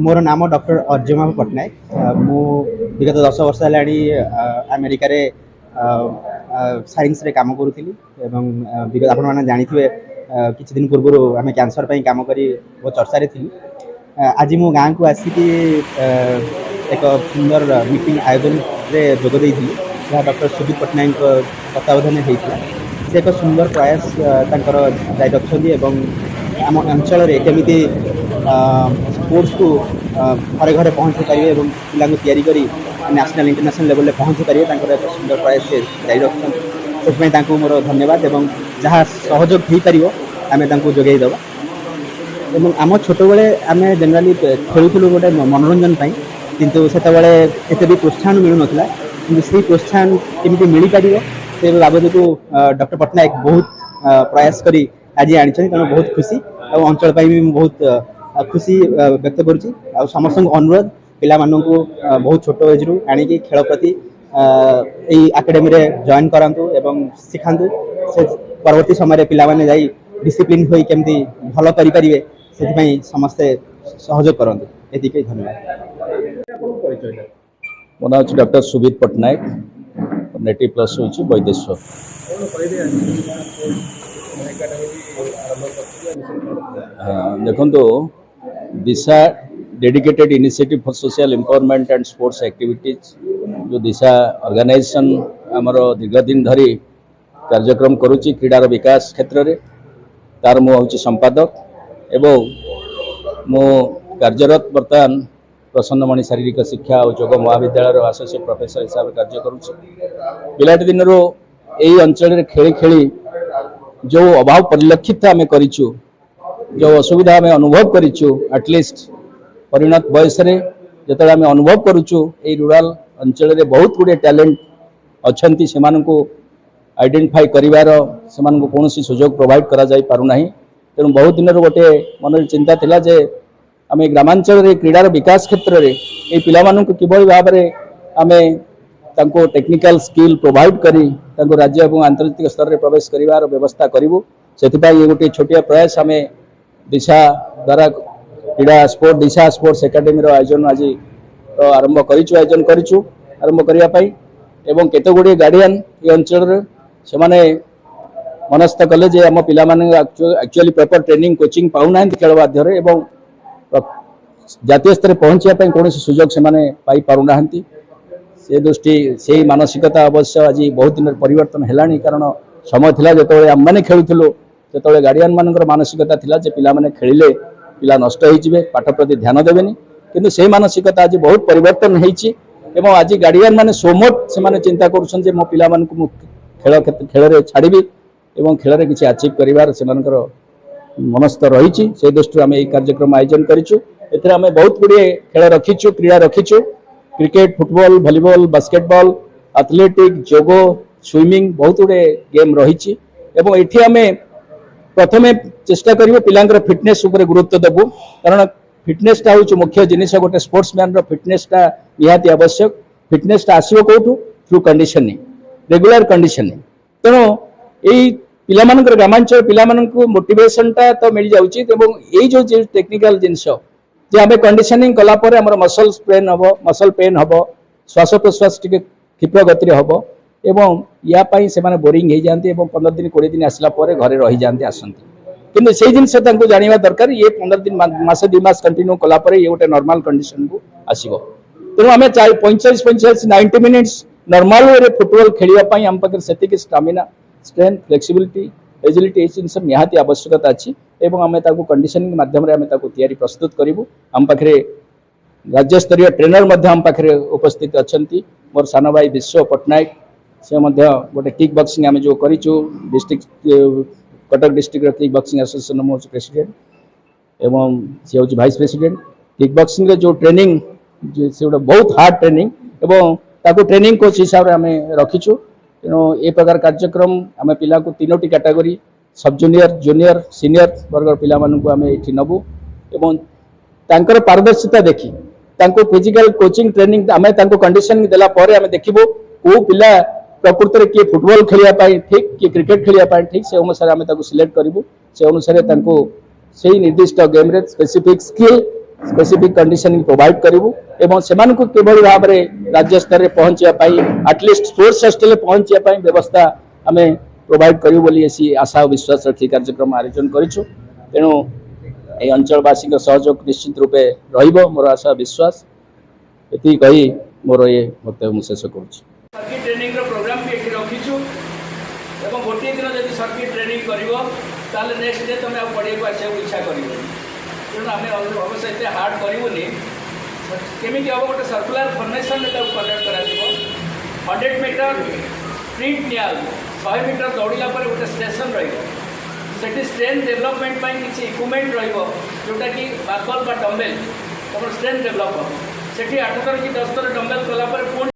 मोर नाम डॉक्टर अर्जुमा पट्टनायक मु विगत 10 वर्ष है अमेरिका रे साइंस रे काम करूଥିଲି ଏବଂ विगत आपण माने जानिथिबे किछि दिन पूर्व आमे कैंसर पई काम करी वो चर्चा रे थिलु। आज मो गाँ को आसिकी एक सुंदर मीटिंग आयोजन रे जोग देइथिलु जहाँ डॉक्टर सुदीप पट्टनायक तत्वावधान होइथिला। से एक सुंदर प्रयास तांकर जाय रखछन्ती एवं आम अंचल रे केमिति स्पोर्ट्स को घरे घरे पहुँचे पारे और पिला तैयारी करी नेशनल इंटरनेशनल लेवल पहुँचे पारे एक सुंदर प्रयास से जारी रखते से मोर धन्यवाद एवं जहाँ सहयोग हो पार आम जोगे देवा। आम छोट बेले आम जेनराली खेलुलू गोटे मनोरंजन किंतु से भी प्रोत्साहन मिलू नाला कि से प्रोत्साहन केमी मिल पार से बाबद को डॉक्टर पट्टनायक बहुत प्रयास करी आज आनी तेणु बहुत खुशी और अंचल भी बहुत खुशी व्यक्त करुच्ची। समस्त अनुरोध पिला मानू बहुत छोट एज रू आणिकी खेल प्रति एकेडमी रे जॉइन करांतु एवं शिखांतु से परवर्ती समय पिला माने जाई डिसिप्लिन होई केमती भलो करि परिबे सेति समस्ते सहयोग करंतु। एतिके धन्यवाद। मो नाम doctor Subir Pattnaik native plus होची वैदेश्वर। देखो Disha dedicated initiative for social empowerment and sports activities जो दिशा ऑर्गेनाइजेशन आमर दीर्घ दिन धरी कार्यक्रम करुच्ची क्रीडार विकास क्षेत्र में तार मु हूँ संपादक एवं मु कार्यरत बर्तमान प्रसन्नमणि शारीरिक शिक्षा और योग महाविद्यालय एसोसिएट प्रोफेसर हिसाब से कार्य करुच्ची। पिलाटी दिन यही अंचल खेली खेली जो अभाव परिलक्षित आम करूँ जो असुविधा आम अनुभव करूँ एटलिस्ट परिणत बयस जो आम अनुभव करुचु ये रूराल अंचल रे बहुत गुड़े टैलेंट अच्छा से आइडेंटिफाई करार से कौन सुजोग प्रोवाइड करा जाई पारु नाही। तेणु बहुत दिन गोटे मन चिंता थिला जे आम ग्रामांचल रे क्रीडार विकास क्षेत्र में ये पिला मानू किभली भाव में आम तांको टेक्निकल स्किल प्रोवाइड करी तांको राज्य और आंतर्जातिक स्तर में प्रवेश करिवार व्यवस्था करूँ से ये गोटे छोटिया प्रयास आम दिशा द्वारा क्रीड़ा स्पोर्ट दिशा स्पोर्ट्स एकेडमी आयोजन आज आरंभ आयोजन करूँ आरंभ करने एवं केते गुड़े गार्डियन ये अंचल से माने मनस्थ कले जे आम पिला माने एक्चुअली प्रॉपर ट्रेनिंग कोचिंग पाऊना खेल बाध्य एवं जातीय स्तर पहुँचापी कौन सुजोग से पाई पारुना से दृष्टि से मानसिकता अवश्य आज बहुत दिन परिवर्तन है कारण समय थिला जो आम मैंने खेलुलु जो गार्डियन मान मानसिकता थिला जे पिला माने खेलिले पिला नष्ट हो पाठ प्रति ध्यान देवेनि किंतु से मानसिकता आज बहुत परिवर्तन होती एवं आज गार्डियन माने सोमट से चिंता कर मो पिला मानकु खेल खेल छाड़ी एवं खेल किसी अचीव करिवार से मनस्थ रही से दृष्टि आम कार्यक्रम आयोजन करूँ। एम बहुत गुड़े खेल रखीचु क्रीड़ा रखीचु cricket football volleyball basketball athletic जोगो स्विमिंग बहुत गुड़े गेम रही एवं ये आम प्रथमे चेष्टा करिवो पिलांकर फिटनेस उपर गुरुत्व देबु कारण फिटनेसटा हूँ मुख्य जिनिस गोटे स्पोर्ट्समैन रो फिटनेसटा निहाती आवश्यक। फिटनेसटा आसीबो कोठु थ्रू कंडीशनिंग रेगुलर कंडीशनिंग तेणु यही पिलामानकर ग्रामांचल पिलामानकु मोटिवेशनटा तो मिल जाउची एवं यही जो टेक्निकल जिनिस जे आमे कंडीशनिंग कला परे हमर मसल स्ट्रेन हबो मसल पेन हबो श्वास प्रश्वास टिके क्षिप्र गति हबो एवं या पाई से माने बोरिंग हो जाती 15 दिन 20 दिन आसला घरे रही जाती आसती किंतु से जिन जाना दरकार ये 15 दिन मासे 2 मास कंटिन्यू कला परे ये गोटे नॉर्मल कंडीशन को आसीबो। तेणु आम 45 90 मिनिट्स नॉर्मल वे फुटबॉल खेलवाई आम पाखे से स्टामिना स्ट्रेंथ फ्लेक्सिबिलिटी एजिलिटी ये जिन निहाती आवश्यकता अच्छी एवं आम कंडीशनिंग माध्यम या प्रस्तुत करूँ। आम पाखे राज्य स्तरीय ट्रेनर आम पाखे उपस्थित अच्छा मोर सान भाई विश्व पट्टनायक से गोटे किक बॉक्सिंग आम जो करूँ district Cuttack district kick boxing association में प्रेसिडेंट एवं सी हूँ वाइस प्रेसिडेंट किक बॉक्सिंग जो ट्रेनिंग से गोटे बहुत हार्ड ट्रेनिंग एवं ताको ट्रेनिंग कोच हिसाब से आम रखीचु। तेणु ये प्रकार कार्यक्रम आम पिला को 3टी category sub junior junior senior वर्ग पिला मानू आम ये नबू एवं तांकर पारदर्शिता देखी तांको फिजिकल कोचिंग ट्रेनिंग आम कंडीशनिंग देला आम देखिबो को पिला प्रकृत में किए फुटबॉल खेलवाई ठीक किए क्रिकेट खेलवाई ठीक से अनुसार आम सिलेक्ट करूँ से अनुसार से निर्दिष्ट गेम रे specific skill specific conditioning provide करूँ एवं से किभली भाव में राज्य स्तर में पहुँचा एटलिस्ट स्पोर्ट्स हॉस्टेल पहुँचा व्यवस्था आम प्रोवाइड करूँ बोली ऐसी आशा और विश्वास रखी कार्यक्रम आयोजन करूँ। तेणु ये अंचलवासी सहयोग निश्चित रूपे रहिबो मोर आशा विश्वास ये कही मोर ये वक्तव्य मुझे शेष करुँ। सर्किट ट्रेनिंग प्रोग्राम भी ये रखीचु एवं गोटे दिन जब सर्किट ट्रेनिंग कर नेक्स्ट डे तुम पढ़े को आसा इच्छा कर तेणु आम अवश्य ये हार्ड करूनी केमी हम गोटे सर्कुलर फर्मेसन कंडक्ट कर 100 मीटर स्प्रिंट निया 100 मीटर दौड़ा पर गोटे स्टेशन रही स्ट्रेंथ डेभलपमेंट किसी इक्विपमेंट रोटा कि बार्बल डम्बेल तुम स्ट्रेंथ डेभलप से 8 थर कि 10 थर डम्बेल कलापर